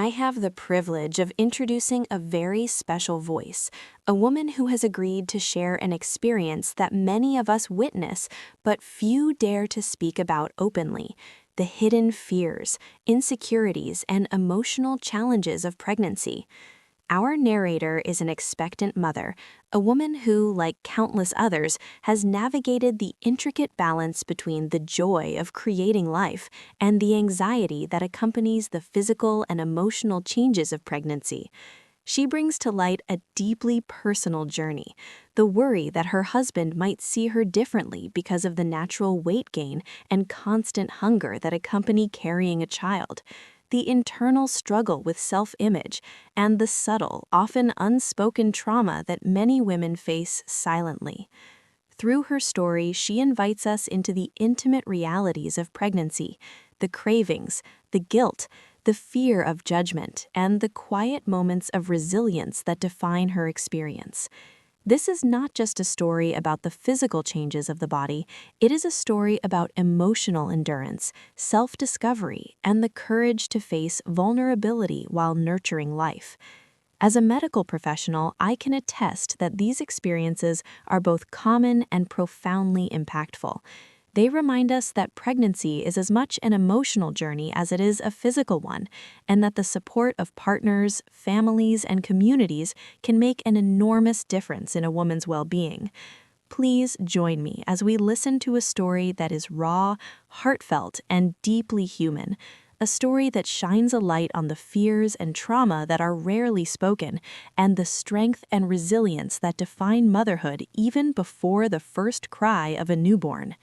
I have the privilege of introducing a very special voice, a woman who has agreed to share an experience that many of us witness, but few dare to speak about openly: the hidden fears, insecurities, and emotional challenges of pregnancy. Our narrator is an expectant mother, a woman who, like countless others, has navigated the intricate balance between the joy of creating life and the anxiety that accompanies the physical and emotional changes of pregnancy. She brings to light a deeply personal journey, the worry that her husband might see her differently because of the natural weight gain and constant hunger that accompany carrying a child, the internal struggle with self-image, and the subtle, often unspoken trauma that many women face silently. Through her story, she invites us into the intimate realities of pregnancy, the cravings, the guilt, the fear of judgment, and the quiet moments of resilience that define her experience. This is not just a story about the physical changes of the body, it is a story about emotional endurance, self-discovery, and the courage to face vulnerability while nurturing life. As a medical professional, I can attest that these experiences are both common and profoundly impactful. They remind us that pregnancy is as much an emotional journey as it is a physical one, and that the support of partners, families, and communities can make an enormous difference in a woman's well-being. Please join me as we listen to a story that is raw, heartfelt, and deeply human. A story that shines a light on the fears and trauma that are rarely spoken, and the strength and resilience that define motherhood even before the first cry of a newborn.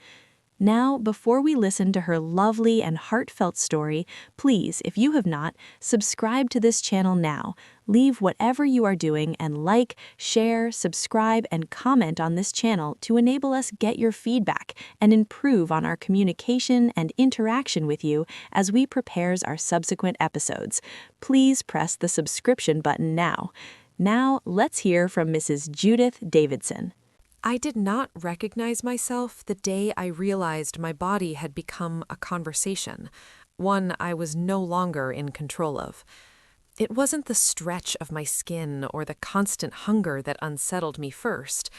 Now, before we listen to her lovely and heartfelt story, please, if you have not, subscribe to this channel now. Leave whatever you are doing and like, share, subscribe, and comment on this channel to enable us get your feedback and improve on our communication and interaction with you as we prepares our subsequent episodes. Please press the subscription button now. Now, let's hear from Mrs. Judith Davidson. I did not recognize myself the day I realized my body had become a conversation, one I was no longer in control of. It wasn't the stretch of my skin or the constant hunger that unsettled me first.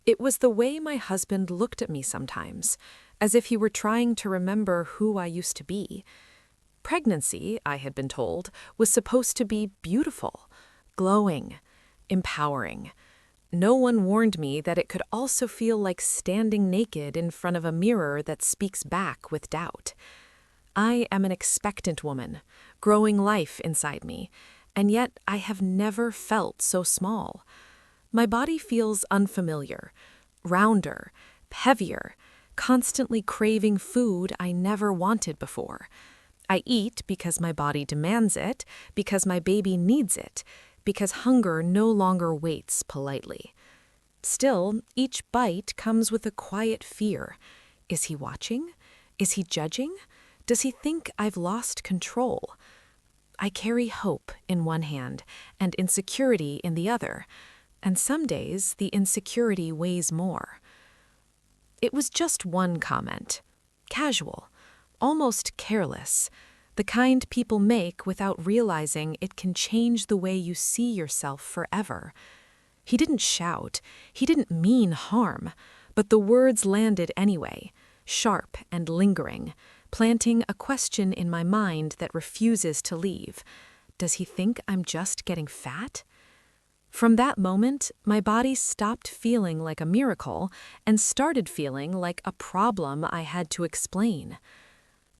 It was the way my husband looked at me sometimes, as if he were trying to remember who I used to be. Pregnancy, I had been told, was supposed to be beautiful, glowing, empowering. No one warned me that it could also feel like standing naked in front of a mirror that speaks back with doubt. I am an expectant woman, growing life inside me, and yet I have never felt so small. My body feels unfamiliar, rounder, heavier, constantly craving food I never wanted before. I eat because my body demands it, because my baby needs it, because hunger no longer waits politely. Still, each bite comes with a quiet fear. Is he watching? Is he judging? Does he think I've lost control? I carry hope in one hand and insecurity in the other, and some days the insecurity weighs more. It was just one comment, casual, almost careless, the kind people make without realizing it can change the way you see yourself forever. He didn't shout, he didn't mean harm, but the words landed anyway, sharp and lingering, planting a question in my mind that refuses to leave. Does he think I'm just getting fat? From that moment, my body stopped feeling like a miracle and started feeling like a problem I had to explain.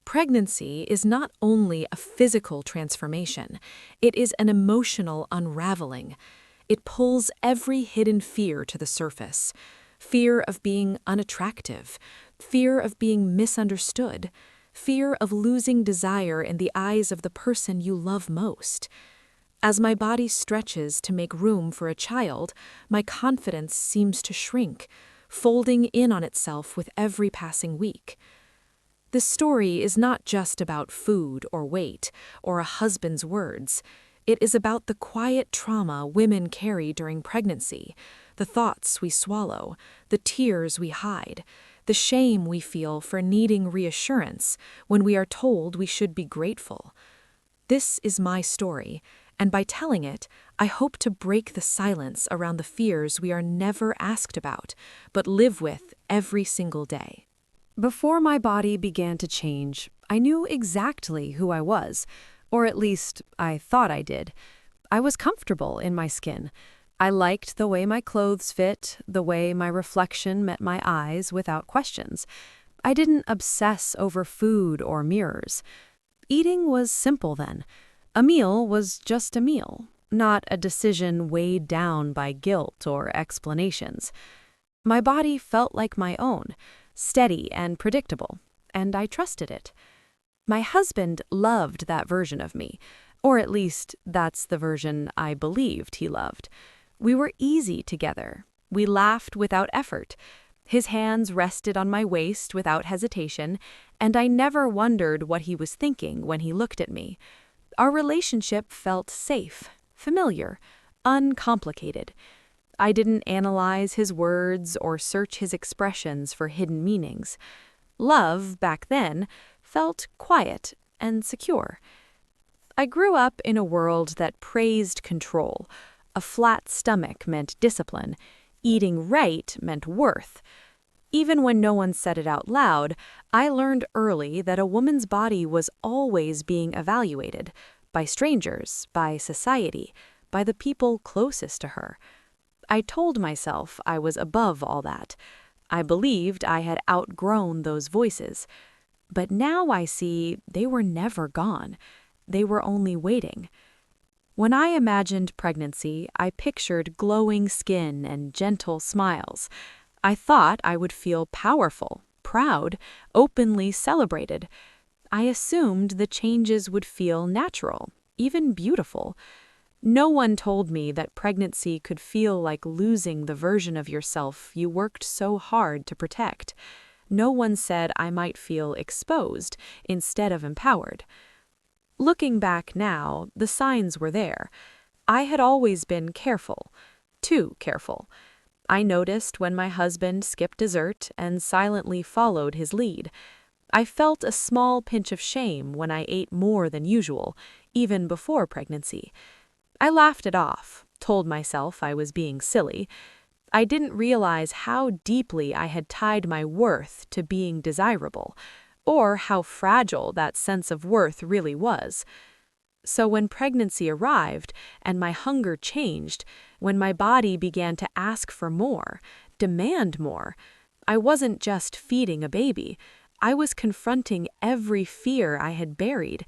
Pregnancy is not only a physical transformation, it is an emotional unraveling. It pulls every hidden fear to the surface. Fear of being unattractive, fear of being misunderstood, fear of losing desire in the eyes of the person you love most. As my body stretches to make room for a child, my confidence seems to shrink, folding in on itself with every passing week. This story is not just about food or weight or a husband's words. It is about the quiet trauma women carry during pregnancy, the thoughts we swallow, the tears we hide, the shame we feel for needing reassurance when we are told we should be grateful. This is my story, and by telling it, I hope to break the silence around the fears we are never asked about, but live with every single day. Before my body began to change, I knew exactly who I was, or at least I thought I did. I was comfortable in my skin. I liked the way my clothes fit, the way my reflection met my eyes without questions. I didn't obsess over food or mirrors. Eating was simple then. A meal was just a meal, not a decision weighed down by guilt or explanations. My body felt like my own, steady and predictable, and I trusted it. My husband loved that version of me, or at least that's the version I believed he loved. We were easy together. We laughed without effort. His hands rested on my waist without hesitation, and I never wondered what he was thinking when he looked at me. Our relationship felt safe, familiar, uncomplicated. I didn't analyze his words or search his expressions for hidden meanings. Love, back then, felt quiet and secure. I grew up in a world that praised control. A flat stomach meant discipline. Eating right meant worth. Even when no one said it out loud, I learned early that a woman's body was always being evaluated by strangers, by society, by the people closest to her. I told myself I was above all that. I believed I had outgrown those voices. But now I see they were never gone. They were only waiting. When I imagined pregnancy, I pictured glowing skin and gentle smiles. I thought I would feel powerful, proud, openly celebrated. I assumed the changes would feel natural, even beautiful. No one told me that pregnancy could feel like losing the version of yourself you worked so hard to protect. No one said I might feel exposed instead of empowered. Looking back now, the signs were there. I had always been careful, too careful. I noticed when my husband skipped dessert and silently followed his lead. I felt a small pinch of shame when I ate more than usual, even before pregnancy. I laughed it off, told myself I was being silly. I didn't realize how deeply I had tied my worth to being desirable, or how fragile that sense of worth really was. So when pregnancy arrived and my hunger changed, when my body began to ask for more, demand more, I wasn't just feeding a baby. I was confronting every fear I had buried.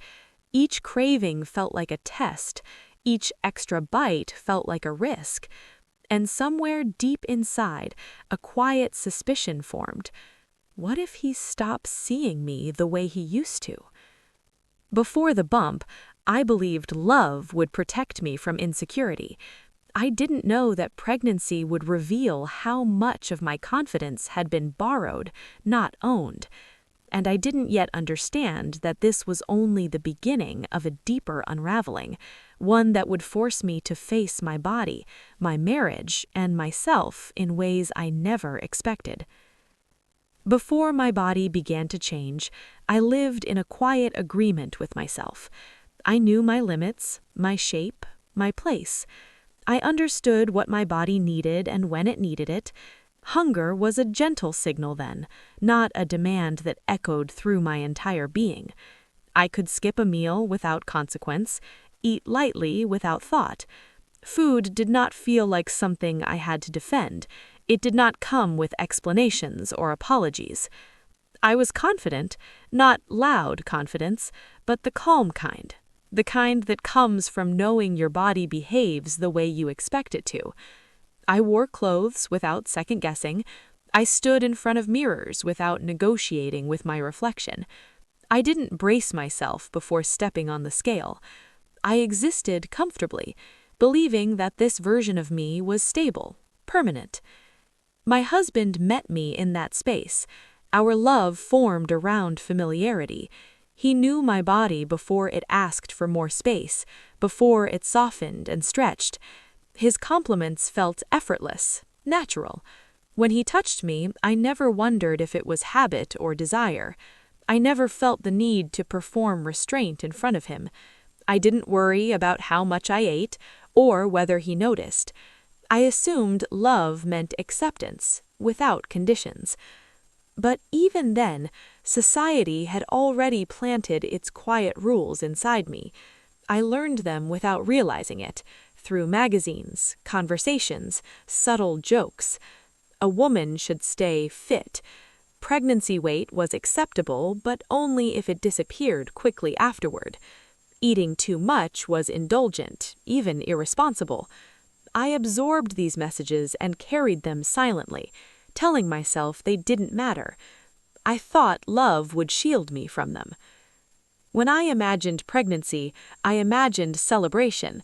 Each craving felt like a test. Each extra bite felt like a risk. And somewhere deep inside, a quiet suspicion formed. What if he stops seeing me the way he used to? Before the bump, I believed love would protect me from insecurity. I didn't know that pregnancy would reveal how much of my confidence had been borrowed, not owned. And I didn't yet understand that this was only the beginning of a deeper unraveling, one that would force me to face my body, my marriage, and myself in ways I never expected. Before my body began to change, I lived in a quiet agreement with myself. I knew my limits, my shape, my place. I understood what my body needed and when it needed it. Hunger was a gentle signal then, not a demand that echoed through my entire being. I could skip a meal without consequence, eat lightly without thought. Food did not feel like something I had to defend. It did not come with explanations or apologies. I was confident, not loud confidence, but the calm kind. The kind that comes from knowing your body behaves the way you expect it to. I wore clothes without second-guessing. I stood in front of mirrors without negotiating with my reflection. I didn't brace myself before stepping on the scale. I existed comfortably, believing that this version of me was stable, permanent. My husband met me in that space. Our love formed around familiarity. He knew my body before it asked for more space, before it softened and stretched. His compliments felt effortless, natural. When he touched me, I never wondered if it was habit or desire. I never felt the need to perform restraint in front of him. I didn't worry about how much I ate or whether he noticed. I assumed love meant acceptance, without conditions. But even then, society had already planted its quiet rules inside me. I learned them without realizing it, through magazines, conversations, subtle jokes. A woman should stay fit. Pregnancy weight was acceptable, but only if it disappeared quickly afterward. Eating too much was indulgent, even irresponsible. I absorbed these messages and carried them silently, telling myself they didn't matter. I thought love would shield me from them. When I imagined pregnancy, I imagined celebration.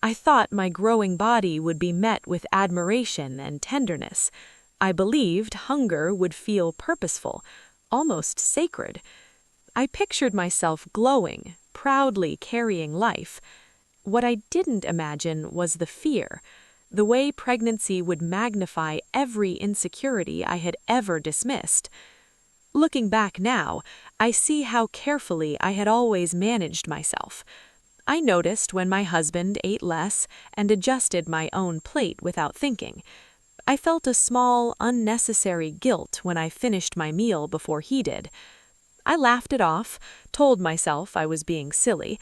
I thought my growing body would be met with admiration and tenderness. I believed hunger would feel purposeful, almost sacred. I pictured myself glowing, proudly carrying life. What I didn't imagine was the fear, the way pregnancy would magnify every insecurity I had ever dismissed. Looking back now, I see how carefully I had always managed myself. I noticed when my husband ate less and adjusted my own plate without thinking. I felt a small, unnecessary guilt when I finished my meal before he did. I laughed it off, told myself I was being silly.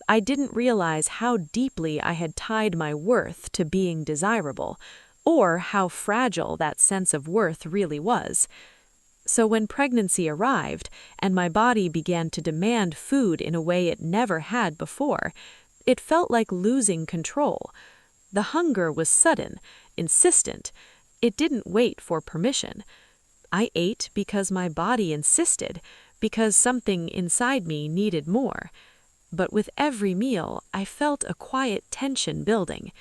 I didn't realize how deeply I had tied my worth to being desirable, or how fragile that sense of worth really was. So when pregnancy arrived and my body began to demand food in a way it never had before, it felt like losing control. The hunger was sudden, insistent. It didn't wait for permission. I ate because my body insisted, because something inside me needed more. But with every meal, I felt a quiet tension building.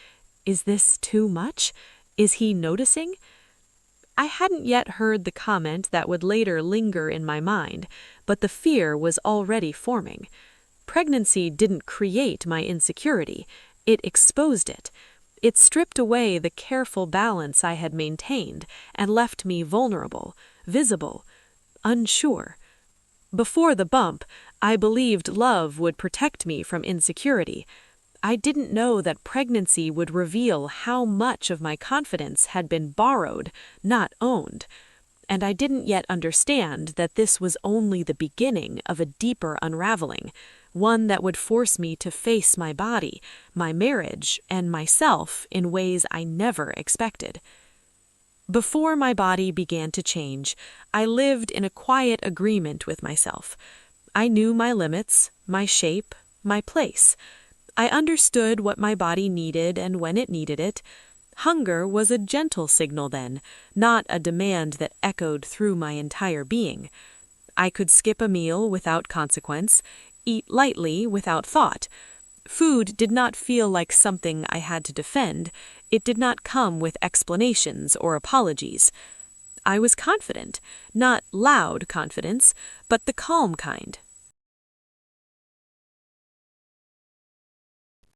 Is this too much? Is he noticing? I hadn't yet heard the comment that would later linger in my mind, but the fear was already forming. Pregnancy didn't create my insecurity, it exposed it. It stripped away the careful balance I had maintained and left me vulnerable, visible, unsure. Before the bump, I believed love would protect me from insecurity. I didn't know that pregnancy would reveal how much of my confidence had been borrowed, not owned. And I didn't yet understand that this was only the beginning of a deeper unraveling, one that would force me to face my body, my marriage, and myself in ways I never expected. Before my body began to change, I lived in a quiet agreement with myself. I knew my limits, my shape, my place. I understood what my body needed and when it needed it. Hunger was a gentle signal then, not a demand that echoed through my entire being. I could skip a meal without consequence, eat lightly without thought. Food did not feel like something I had to defend. It did not come with explanations or apologies. I was confident, not loud confidence, but the calm kind.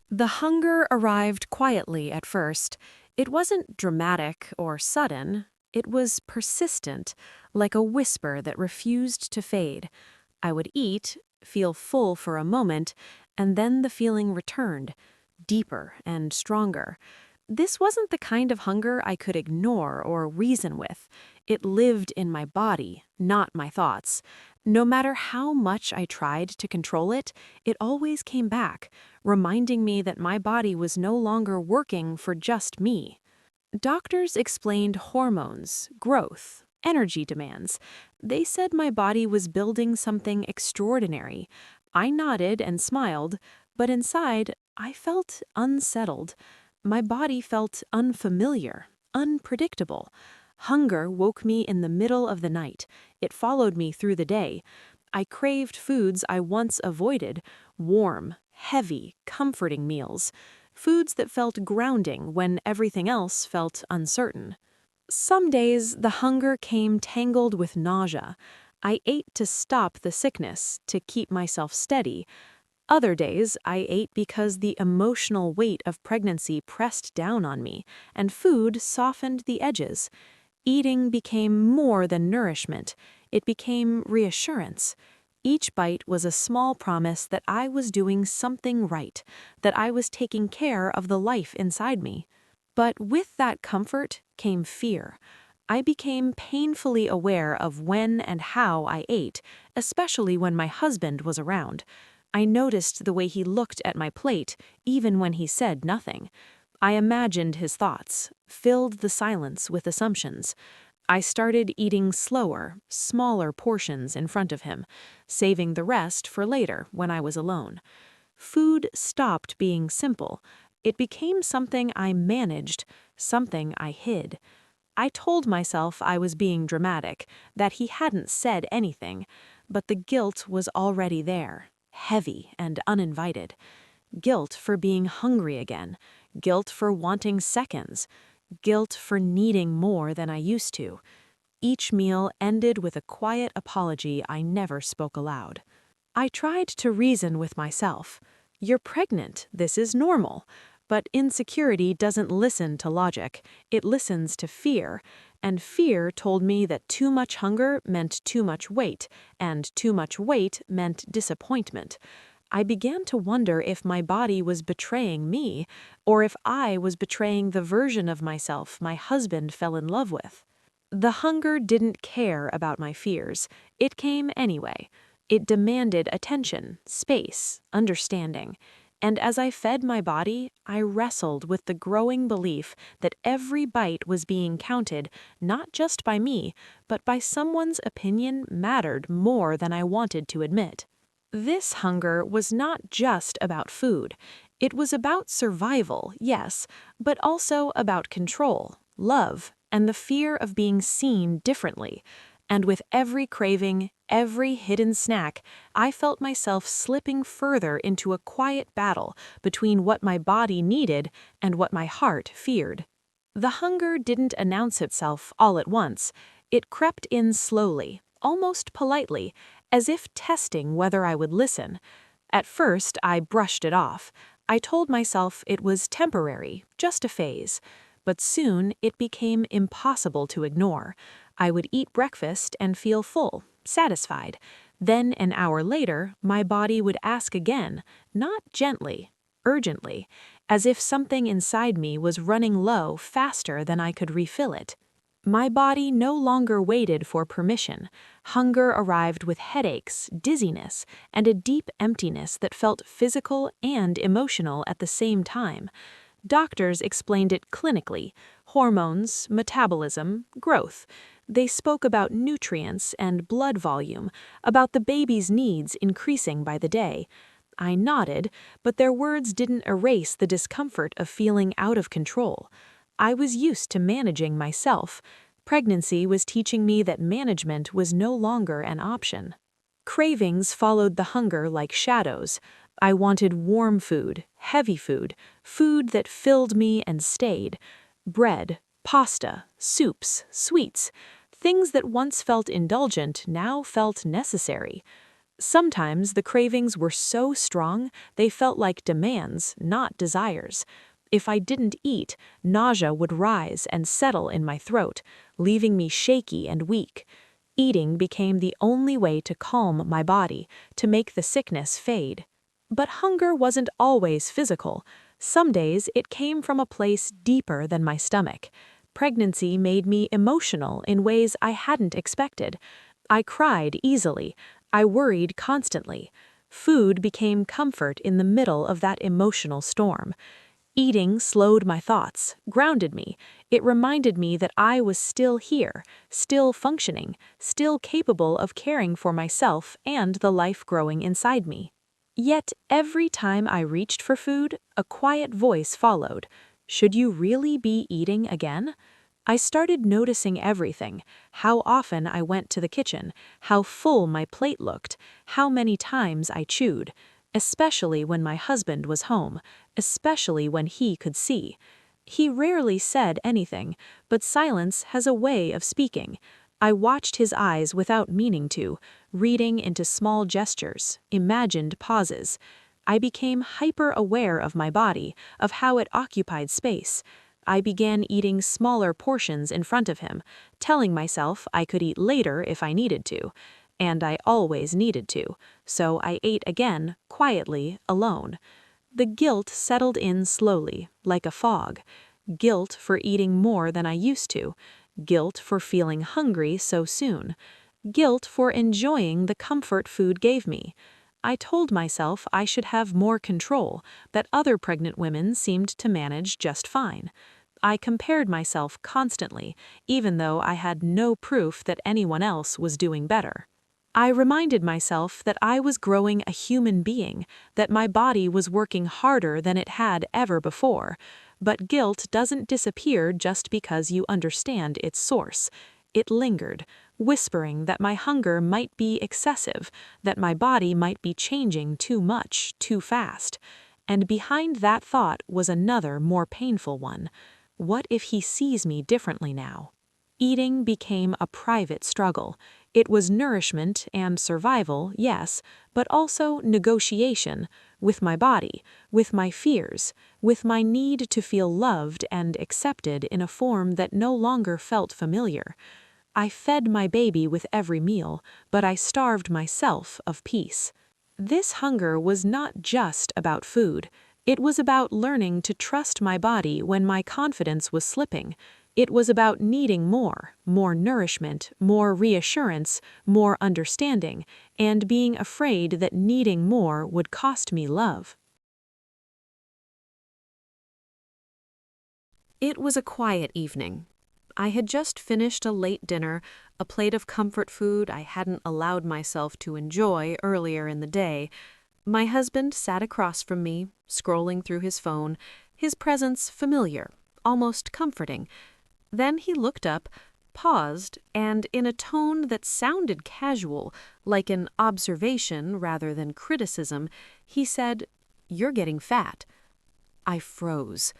The hunger arrived quietly at first. It wasn't dramatic or sudden. It was persistent, like a whisper that refused to fade. I would eat, feel full for a moment, and then the feeling returned, deeper and stronger. This wasn't the kind of hunger I could ignore or reason with. It lived in my body, not my thoughts. No matter how much I tried to control it, it always came back, reminding me that my body was no longer working for just me. Doctors explained hormones, growth, energy demands. They said my body was building something extraordinary. I nodded and smiled, but inside, I felt unsettled. My body felt unfamiliar, unpredictable. Hunger woke me in the middle of the night. It followed me through the day. I craved foods I once avoided, warm, heavy, comforting meals. Foods that felt grounding when everything else felt uncertain. Some days, the hunger came tangled with nausea. I ate to stop the sickness, to keep myself steady. Other days, I ate because the emotional weight of pregnancy pressed down on me, and food softened the edges. Eating became more than nourishment. It became reassurance. Each bite was a small promise that I was doing something right, that I was taking care of the life inside me. But with that comfort came fear. I became painfully aware of when and how I ate, especially when my husband was around. I noticed the way he looked at my plate, even when he said nothing. I imagined his thoughts, filled the silence with assumptions. I started eating slower, smaller portions in front of him, saving the rest for later when I was alone. Food stopped being simple. It became something I managed, something I hid. I told myself I was being dramatic, that he hadn't said anything, but the guilt was already there, heavy and uninvited. Guilt for being hungry again, guilt for wanting seconds, guilt for needing more than I used to. Each meal ended with a quiet apology I never spoke aloud. I tried to reason with myself. You're pregnant, this is normal. But insecurity doesn't listen to logic, it listens to fear. And fear told me that too much hunger meant too much weight, and too much weight meant disappointment. I began to wonder if my body was betraying me, or if I was betraying the version of myself my husband fell in love with. The hunger didn't care about my fears. It came anyway. It demanded attention, space, understanding. And as I fed my body, I wrestled with the growing belief that every bite was being counted, not just by me, but by someone's opinion mattered more than I wanted to admit. This hunger was not just about food. It was about survival, yes, but also about control, love, and the fear of being seen differently. And with every craving, every hidden snack, I felt myself slipping further into a quiet battle between what my body needed and what my heart feared. The hunger didn't announce itself all at once. It crept in slowly, almost politely, as if testing whether I would listen. At first, I brushed it off. I told myself it was temporary, just a phase. But soon it became impossible to ignore. I would eat breakfast and feel full, satisfied. Then an hour later, my body would ask again, not gently, urgently, as if something inside me was running low faster than I could refill it. My body no longer waited for permission. Hunger arrived with headaches, dizziness, and a deep emptiness that felt physical and emotional at the same time. Doctors explained it clinically: hormones, metabolism, growth. They spoke about nutrients and blood volume, about the baby's needs increasing by the day. I nodded, but their words didn't erase the discomfort of feeling out of control. I was used to managing myself. Pregnancy was teaching me that management was no longer an option. Cravings followed the hunger like shadows. I wanted warm food, heavy food, food that filled me and stayed. Bread, pasta, soups, sweets. Things that once felt indulgent now felt necessary. Sometimes the cravings were so strong they felt like demands, not desires. If I didn't eat, nausea would rise and settle in my throat, leaving me shaky and weak. Eating became the only way to calm my body, to make the sickness fade. But hunger wasn't always physical. Some days it came from a place deeper than my stomach. Pregnancy made me emotional in ways I hadn't expected. I cried easily. I worried constantly. Food became comfort in the middle of that emotional storm. Eating slowed my thoughts, grounded me. It reminded me that I was still here, still functioning, still capable of caring for myself and the life growing inside me. Yet every time I reached for food, a quiet voice followed. Should you really be eating again? I started noticing everything: how often I went to the kitchen, how full my plate looked, how many times I chewed. Especially when my husband was home, especially when he could see. He rarely said anything, but silence has a way of speaking. I watched his eyes without meaning to, reading into small gestures, imagined pauses. I became hyper-aware of my body, of how it occupied space. I began eating smaller portions in front of him, telling myself I could eat later if I needed to. and I always needed to, so I ate again, quietly, alone. The guilt settled in slowly, like a fog. Guilt for eating more than I used to. Guilt for feeling hungry so soon. Guilt for enjoying the comfort food gave me. I told myself I should have more control, that other pregnant women seemed to manage just fine. I compared myself constantly, even though I had no proof that anyone else was doing better. I reminded myself that I was growing a human being, that my body was working harder than it had ever before. But guilt doesn't disappear just because you understand its source. It lingered, whispering that my hunger might be excessive, that my body might be changing too much, too fast. And behind that thought was another, more painful one. What if he sees me differently now? Eating became a private struggle. It was nourishment and survival, yes, but also negotiation with my body, with my fears, with my need to feel loved and accepted in a form that no longer felt familiar. I fed my baby with every meal, but I starved myself of peace. This hunger was not just about food. It was about learning to trust my body when my confidence was slipping. It was about needing more nourishment, more reassurance, more understanding, and being afraid that needing more would cost me love. It was a quiet evening. I had just finished a late dinner, a plate of comfort food I hadn't allowed myself to enjoy earlier in the day. My husband sat across from me, scrolling through his phone, his presence familiar, almost comforting. Then he looked up, paused, and in a tone that sounded casual, like an observation rather than criticism, he said, "You're getting fat." I froze.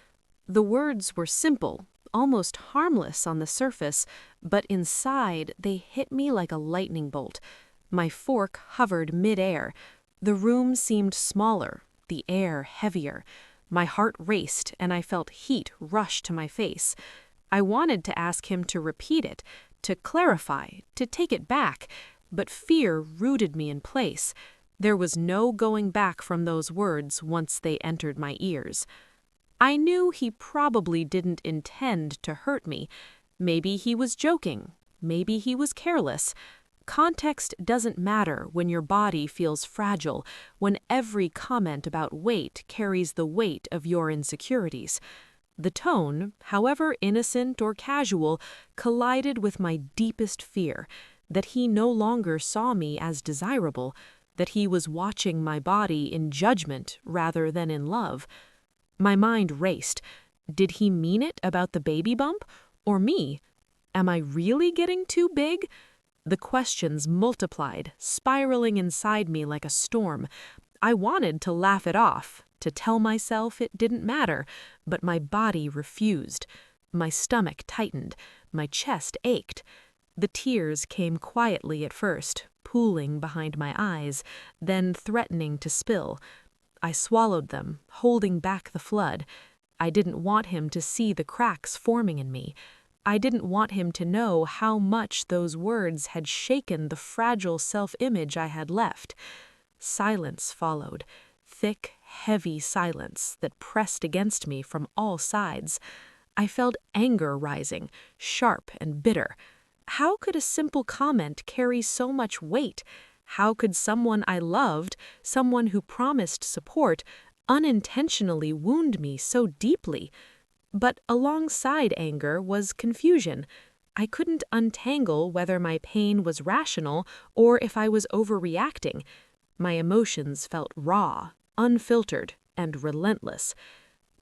The words were simple, almost harmless on the surface, but inside they hit me like a lightning bolt. My fork hovered mid-air. The room seemed smaller, the air heavier. My heart raced, and I felt heat rush to my face. I wanted to ask him to repeat it, to clarify, to take it back, but fear rooted me in place. There was no going back from those words once they entered my ears. I knew he probably didn't intend to hurt me. Maybe he was joking. Maybe he was careless. Context doesn't matter when your body feels fragile, when every comment about weight carries the weight of your insecurities. The tone, however innocent or casual, collided with my deepest fear, that he no longer saw me as desirable, that he was watching my body in judgment rather than in love. My mind raced. Did he mean it about the baby bump? Or me? Am I really getting too big? The questions multiplied, spiraling inside me like a storm. I wanted to laugh it off, to tell myself it didn't matter, but my body refused. My stomach tightened, my chest ached. The tears came quietly at first, pooling behind my eyes, then threatening to spill. I swallowed them, holding back the flood. I didn't want him to see the cracks forming in me. I didn't want him to know how much those words had shaken the fragile self-image I had left. Silence followed, thick, heavy silence that pressed against me from all sides. I felt anger rising, sharp and bitter. How could a simple comment carry so much weight? How could someone I loved, someone who promised support, unintentionally wound me so deeply? But alongside anger was confusion. I couldn't untangle whether my pain was rational or if I was overreacting. My emotions felt raw, unfiltered, and relentless.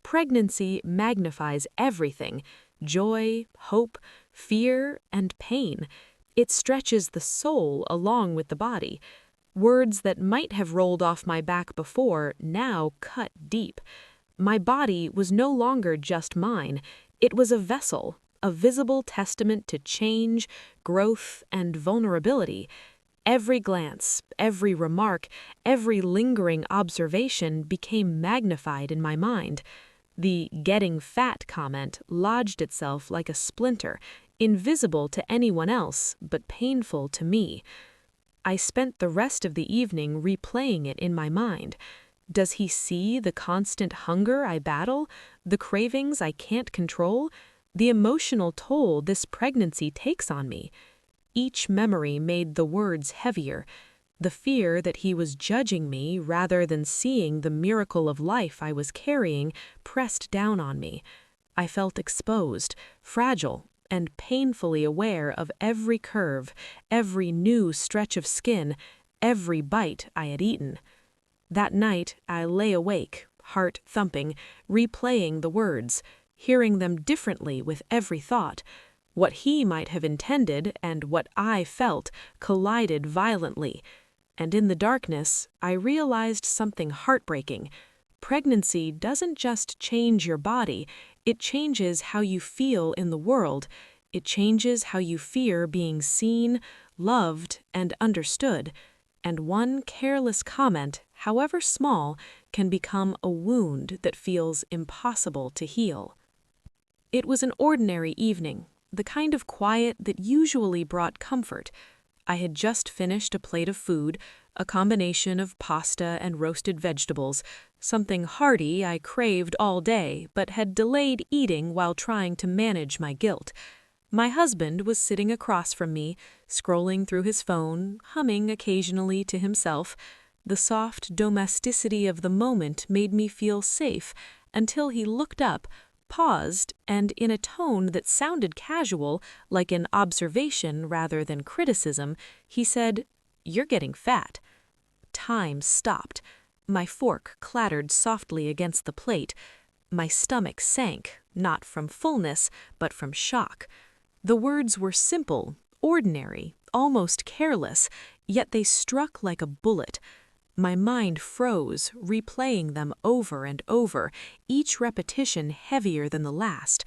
Pregnancy magnifies everything: joy, hope, fear, and pain. It stretches the soul along with the body. Words that might have rolled off my back before now cut deep. My body was no longer just mine. It was a vessel, a visible testament to change, growth, and vulnerability. Every glance, every remark, every lingering observation became magnified in my mind. The "getting fat" comment lodged itself like a splinter, invisible to anyone else, but painful to me. I spent the rest of the evening replaying it in my mind. Does he see the constant hunger I battle, the cravings I can't control, the emotional toll this pregnancy takes on me? Each memory made the words heavier. The fear that he was judging me rather than seeing the miracle of life I was carrying pressed down on me. I felt exposed, fragile, and painfully aware of every curve, every new stretch of skin, every bite I had eaten. That night, I lay awake, heart thumping, replaying the words, hearing them differently with every thought. What he might have intended and what I felt collided violently. And in the darkness, I realized something heartbreaking. Pregnancy doesn't just change your body, it changes how you feel in the world. It changes how you fear being seen, loved, and understood. And one careless comment, however small, can become a wound that feels impossible to heal. It was an ordinary evening, the kind of quiet that usually brought comfort. I had just finished a plate of food, a combination of pasta and roasted vegetables, something hearty I craved all day but had delayed eating while trying to manage my guilt. My husband was sitting across from me, scrolling through his phone, humming occasionally to himself. The soft domesticity of the moment made me feel safe until he looked up, paused, and in a tone that sounded casual, like an observation rather than criticism, he said, "You're getting fat." Time stopped. My fork clattered softly against the plate. My stomach sank, not from fullness, but from shock. The words were simple, ordinary, almost careless, yet they struck like a bullet. My mind froze, replaying them over and over, each repetition heavier than the last.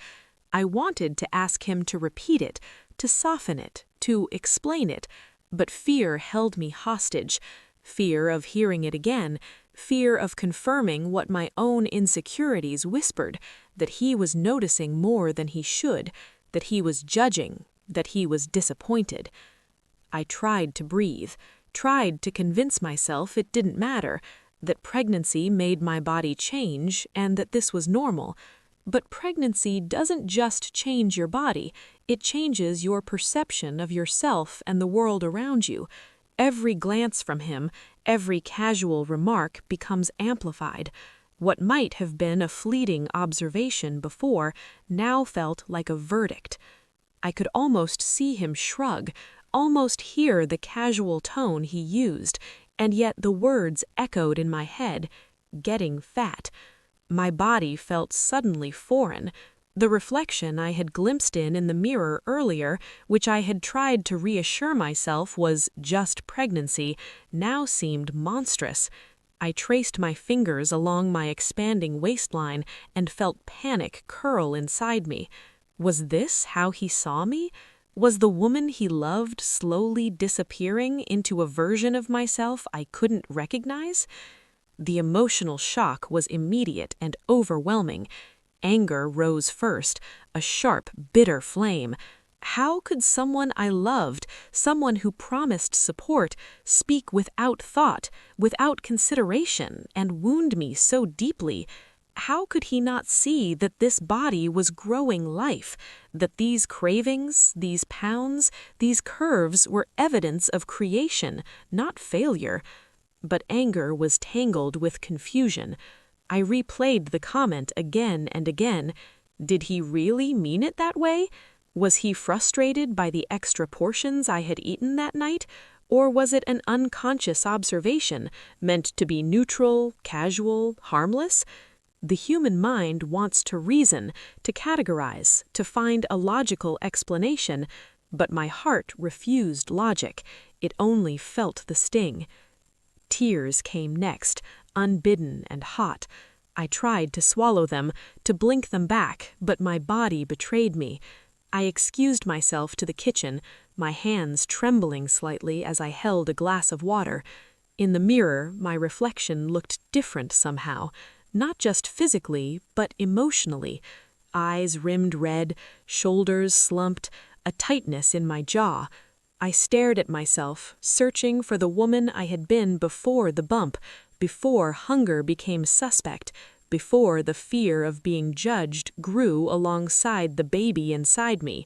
I wanted to ask him to repeat it, to soften it, to explain it, but fear held me hostage. Fear of hearing it again, fear of confirming what my own insecurities whispered, that he was noticing more than he should, that he was judging, that he was disappointed. I tried to breathe, tried to convince myself it didn't matter, that pregnancy made my body change and that this was normal. But pregnancy doesn't just change your body, it changes your perception of yourself and the world around you. Every glance from him, every casual remark becomes amplified. What might have been a fleeting observation before now felt like a verdict. I could almost see him shrug, almost hear the casual tone he used, and yet the words echoed in my head, "getting fat." My body felt suddenly foreign. The reflection I had glimpsed in the mirror earlier, which I had tried to reassure myself was just pregnancy, now seemed monstrous. I traced my fingers along my expanding waistline and felt panic curl inside me. Was this how he saw me? Was the woman he loved slowly disappearing into a version of myself I couldn't recognize? The emotional shock was immediate and overwhelming. Anger rose first, a sharp, bitter flame. How could someone I loved, someone who promised support, speak without thought, without consideration, and wound me so deeply? How could he not see that this body was growing life, that these cravings, these pounds, these curves were evidence of creation, not failure? But anger was tangled with confusion. I replayed the comment again and again. Did he really mean it that way? Was he frustrated by the extra portions I had eaten that night? Or was it an unconscious observation, meant to be neutral, casual, harmless? The human mind wants to reason, to categorize, to find a logical explanation, but my heart refused logic. It only felt the sting. Tears came next, unbidden and hot. I tried to swallow them, to blink them back, but my body betrayed me. I excused myself to the kitchen, my hands trembling slightly as I held a glass of water. In the mirror, my reflection looked different somehow, not just physically, but emotionally. Eyes rimmed red, shoulders slumped, a tightness in my jaw. I stared at myself, searching for the woman I had been before the bump, before hunger became suspect, before the fear of being judged grew alongside the baby inside me.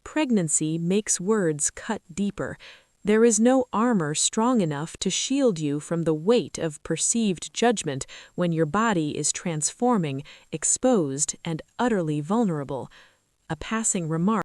Pregnancy makes words cut deeper. There is no armor strong enough to shield you from the weight of perceived judgment when your body is transforming, exposed, and utterly vulnerable. A passing remark